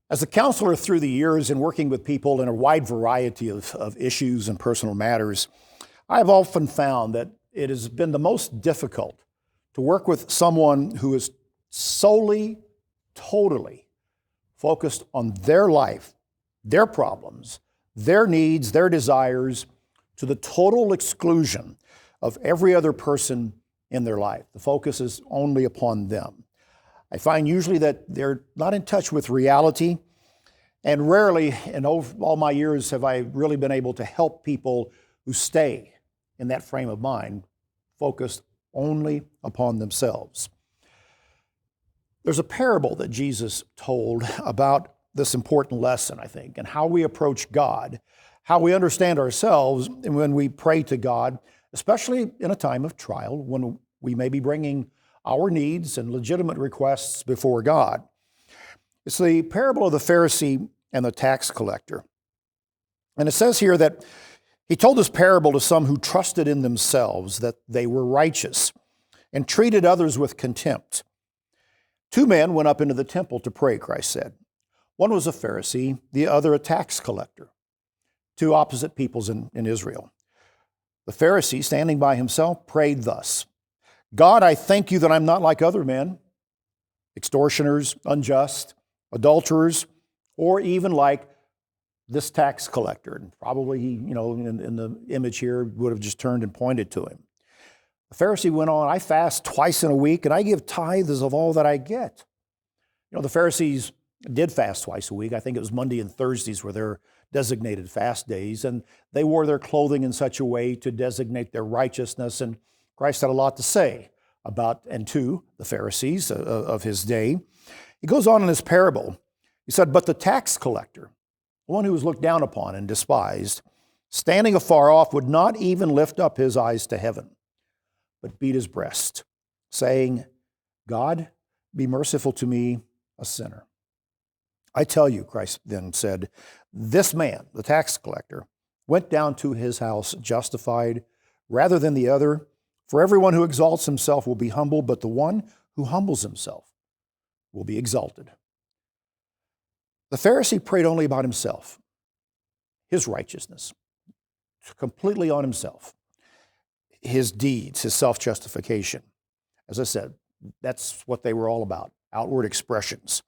As a counselor through the years and working with people in a wide variety of issues and personal matters, I have often found that it has been the most difficult to work with someone who is solely, totally focused on their life, their problems, their needs, their desires, to the total exclusion of every other person in their life. The focus is only upon them. I find usually that they're not in touch with reality, and rarely in all my years have I really been able to help people who stay in that frame of mind, focused only upon themselves. There's a parable that Jesus told about this important lesson, I think, and how we approach God, how we understand ourselves when we pray to God, especially in a time of trial when we may be bringing our needs and legitimate requests before God. It's the parable of the Pharisee and the tax collector. And it says here that he told this parable to some who trusted in themselves that they were righteous and treated others with contempt. Two men went up into the temple to pray, Christ said. One was a Pharisee, the other a tax collector. Two opposite peoples in Israel. The Pharisee, standing by himself, prayed thus: God, I thank you that I'm not like other men, extortioners, unjust, adulterers, or even like this tax collector. And probably he, in the image here, would have just turned and pointed to him. The Pharisee went on, I fast twice in a week, and I give tithes of all that I get. The Pharisees did fast twice a week. I think it was Monday and Thursdays were their designated fast days, and they wore their clothing in such a way to designate their righteousness, and Christ had a lot to say about and to the Pharisees of his day. He goes on in this parable. He said, but the tax collector, the one who was looked down upon and despised, standing afar off, would not even lift up his eyes to heaven, but beat his breast, saying, God, be merciful to me, a sinner. I tell you, Christ then said, this man, the tax collector, went down to his house justified rather than the other. For everyone who exalts himself will be humbled, but the one who humbles himself will be exalted. The Pharisee prayed only about himself, his righteousness, completely on himself, his deeds, his self-justification. As I said, that's what they were all about, outward expressions.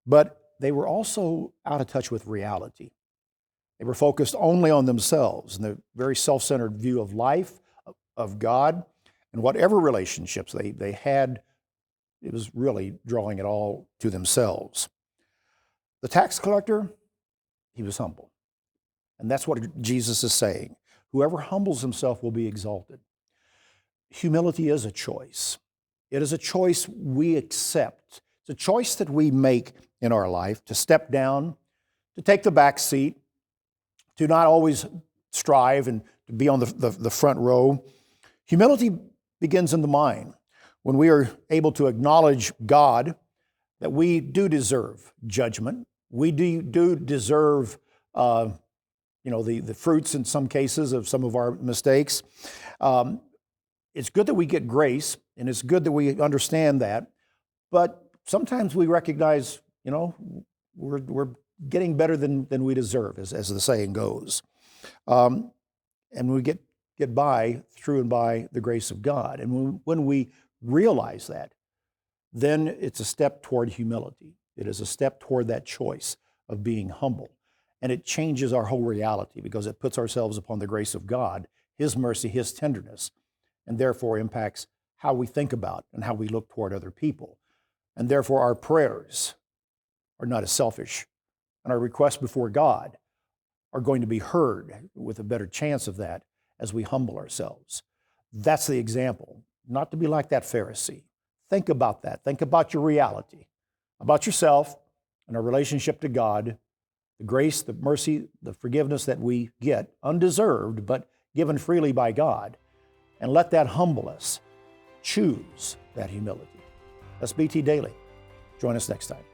But they were also out of touch with reality. They were focused only on themselves and their very self-centered view of life, of God, and whatever relationships they had, it was really drawing it all to themselves. The tax collector, he was humble. And that's what Jesus is saying. Whoever humbles himself will be exalted. Humility is a choice. It is a choice we accept. It's a choice that we make in our life to step down, to take the back seat, to not always strive and to be on the front row. Humility begins in the mind when we are able to acknowledge God, that we do deserve judgment. We do deserve the fruits in some cases of some of our mistakes. It's good that we get grace, and it's good that we understand that, but sometimes we recognize, we're getting better than we deserve, as the saying goes. And we get by through and by the grace of God. And when we realize that, then it's a step toward humility. It is a step toward that choice of being humble. And it changes our whole reality because it puts ourselves upon the grace of God, His mercy, His tenderness, and therefore impacts how we think about and how we look toward other people. And therefore our prayers are not as selfish, and our requests before God are going to be heard with a better chance of that as we humble ourselves. That's the example, not to be like that Pharisee. Think about that. Think about your reality, about yourself and our relationship to God, the grace, the mercy, the forgiveness that we get, undeserved, but given freely by God. And let that humble us. Choose that humility. That's BT Daily. Join us next time.